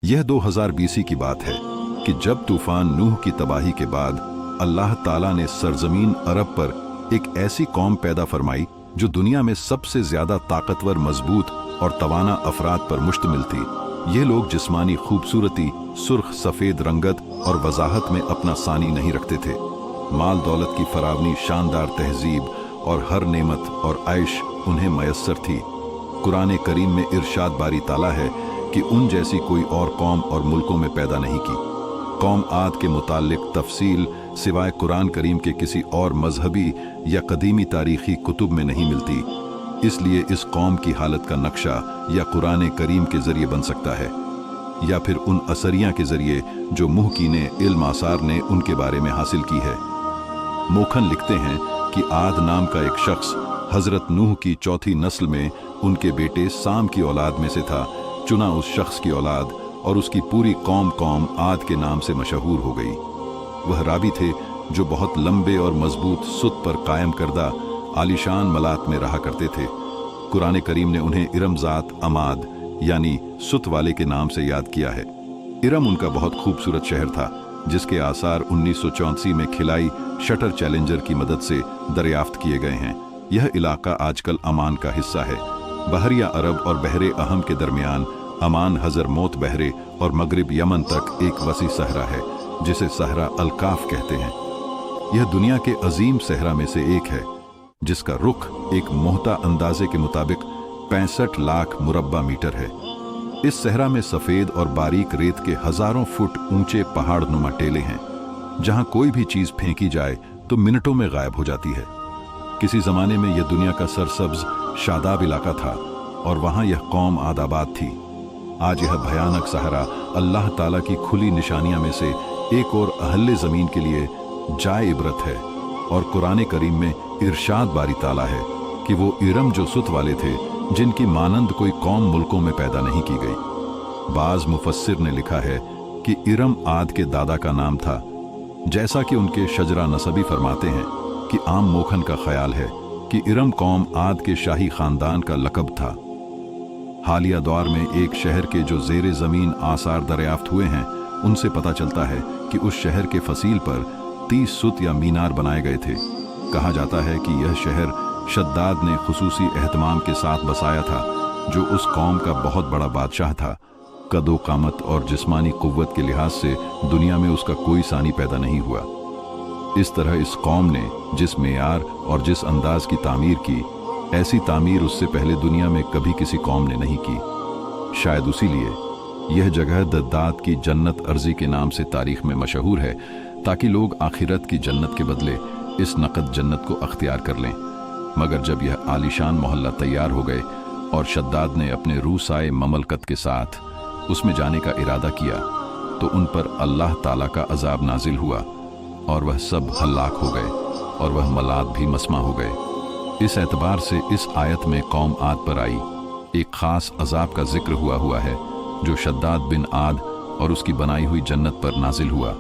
यह 2000 बीसी की बात है कि जब तूफान नूह की तबाही के बाद अल्लाह ताला ने सरजमीन अरब पर एक ऐसी कौम पैदा फरमाई जो दुनिया में सबसे ज्यादा ताकतवर, मजबूत और तवाना अफराद पर मुश्तमिल थी। ये लोग जिस्मानी खूबसूरती, सुर्ख सफ़ेद रंगत और वजाहत में अपना सानी नहीं रखते थे। माल दौलत की फरावनी, शानदार तहजीब और हर नेमत और आयश उन्हें मयस्सर थी। कुरान करीम में इरशाद बारी ताला है कि उन जैसी कोई और कौम और मुल्कों में पैदा नहीं की। कौम आद के मुताल्लिक तफसील सिवाय कुरान करीम के किसी और मजहबी या कदीमी तारीखी कुतुब में नहीं मिलती। इसलिए इस कौम की हालत का नक्शा या कुरान करीम के जरिए बन सकता है या फिर उन असरियां के जरिए जो मुहकीने इल्म आसार ने उनके बारे में हासिल की है। मोखन लिखते हैं कि आद नाम का एक शख्स हजरत नूह की चौथी नस्ल में उनके बेटे साम की औलाद में से था। चुना उस शख्स की औलाद और उसकी पूरी कौम आद के नाम से मशहूर हो गई। वह रावी थे जो बहुत लंबे और मजबूत सुत पर कायम करदा आलिशान मलात में रहा करते थे। कुरान करीम ने उन्हें इरम ज़ात अमाद यानी सुत वाले के नाम से याद किया है। इरम उनका बहुत खूबसूरत शहर था जिसके आसार 1984 में खिलाई शटर चैलेंजर की मदद से दरियाफ्त किए गए हैं। यह इलाका आजकल अमान का हिस्सा है। बहरिया अरब और बहरे अहम के दरमियान अमान, हजरमौत बहरे और मगरिब यमन तक एक वसी सहरा है जिसे सहरा अल-काफ कहते हैं। यह दुनिया के अजीम सहरा में से एक है जिसका रुख एक मोहता अंदाजे के मुताबिक 65 लाख मुरब्बा मीटर है। इस सहरा में सफ़ेद और बारीक रेत के हजारों फुट ऊंचे पहाड़ नुमा टेले हैं जहां कोई भी चीज फेंकी जाए तो मिनटों में गायब हो जाती है। किसी जमाने में यह दुनिया का सरसब्ज शादाब इलाका था और वहां यह कौम आदाबाद थी। आज यह भयानक सहरा अल्लाह ताला की खुली निशानियां में से एक और अहले ज़मीन के लिए जाए इबरत है। और कुरान करीम में इरशाद बारी ताला है कि वो इरम जो सुत वाले थे जिनकी मानंद कोई कौम मुल्कों में पैदा नहीं की गई। बाज मुफस्सिर ने लिखा है कि इरम आद के दादा का नाम था, जैसा कि उनके शजरा नसबी फरमाते हैं कि आम मोखन का ख्याल है कि इरम कौम आद के शाही खानदान का लकब था। हालिया दौर में एक शहर के जो ज़ेरे ज़मीन आसार दरियाफ्त हुए हैं उनसे पता चलता है कि उस शहर के फसील पर 30 सुत या मीनार बनाए गए थे। कहा जाता है कि यह शहर शद्दाद ने खुसूसी एहतमाम के साथ बसाया था जो उस कौम का बहुत बड़ा बादशाह था। कदो कामत और जिस्मानी कुव्वत के लिहाज से दुनिया में उसका कोई सानी पैदा नहीं हुआ। इस तरह इस कौम ने जिस मेयार और जिस अंदाज की तामीर की, ऐसी तामीर उससे पहले दुनिया में कभी किसी कौम ने नहीं की। शायद उसी लिए यह जगह दद्दात की जन्नत अर्जी के नाम से तारीख में मशहूर है ताकि लोग आखिरत की जन्नत के बदले इस नकद जन्नत को अख्तियार कर लें। मगर जब यह आलीशान मोहल्ला तैयार हो गए और शद्दाद ने अपने रूसाए ममलकत के साथ उसमें जाने का इरादा किया तो उन पर अल्लाह ताला का अजाब नाजिल हुआ और वह सब हलाक हो गए और वह मलाद भी मसमा हो गए। इस एतबार से इस आयत में कौम आद पर आई एक खास अजाब का जिक्र हुआ है जो शद्दाद बिन आद और उसकी बनाई हुई जन्नत पर नाजिल हुआ।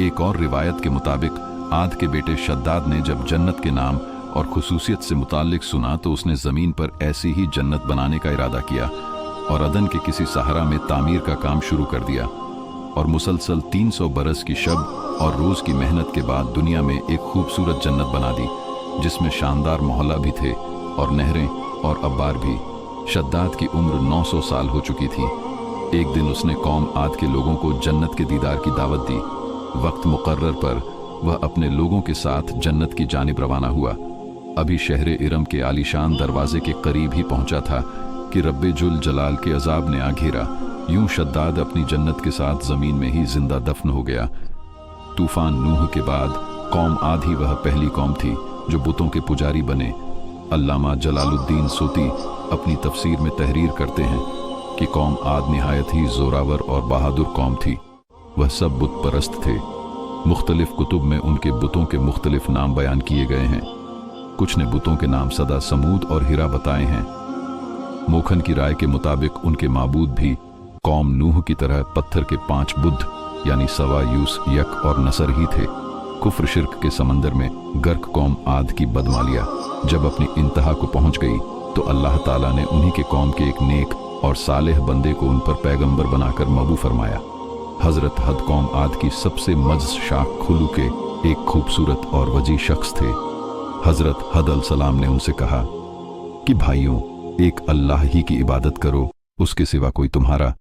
एक और रिवायत के मुताबिक आद के बेटे शद्दाद ने जब जन्नत के नाम और खुसूसियत से मुताल्लिक सुना तो उसने ज़मीन पर ऐसी ही जन्नत बनाने का इरादा किया और अदन के किसी सहारा में तामीर का काम शुरू कर दिया और मुसलसल 300 बरस की शब और रोज़ की मेहनत के बाद दुनिया में एक खूबसूरत जन्नत बना दी जिसमें शानदार मोहल्ला भी थे और नहरें और अब्बार भी। शद्दाद की उम्र 900 साल हो चुकी थी। एक दिन उसने कौम आद के लोगों को जन्नत के दीदार की दावत दी। वक्त मुकर्रर पर वह अपने लोगों के साथ जन्नत की जानिब रवाना हुआ। अभी शहर इरम के आलीशान दरवाजे के करीब ही पहुंचा था कि रब्बे जुल जलाल के अजाब ने आ घेरा। यूं शद्दाद अपनी जन्नत के साथ ज़मीन में ही जिंदा दफन हो गया। तूफान नूह के बाद कौम आद ही वह पहली कौम थी जो बुतों के पुजारी बने। अल्लामा जलालुद्दीन सूती अपनी तफसीर में तहरीर करते हैं कि कौम आद निहायत ही जोरावर और बहादुर कौम थी। वह सब बुत परस्त थे। मुख्तलिफ कुतुब में उनके बुतों के मुख्तलिफ नाम बयान किए गए हैं। कुछ ने बुतों के नाम सदा, समूद और हिरा बताए हैं। मोखन की राय के मुताबिक उनके माबूद भी कौम नूह की तरह पत्थर के 5 बुद्ध यानी सवा, यूस, यक और नसर ही थे। कुफ्र शिर्क के समंदर में गर्क कौम आद की बदमालिया जब अपनी इंतहा को पहुंच गई तो अल्लाह ताला ने उन्हीं के कौम के एक नेक और सालेह बंदे को उन पर पैगंबर बनाकर मबू फरमाया। हजरत हद कौम आद की सबसे मज़शाक खुलू के एक खूबसूरत और वजी शख्स थे। हजरत हद अलैहिस्सलाम ने उनसे कहा कि भाइयों, एक अल्लाह ही की इबादत करो, उसके सिवा कोई तुम्हारा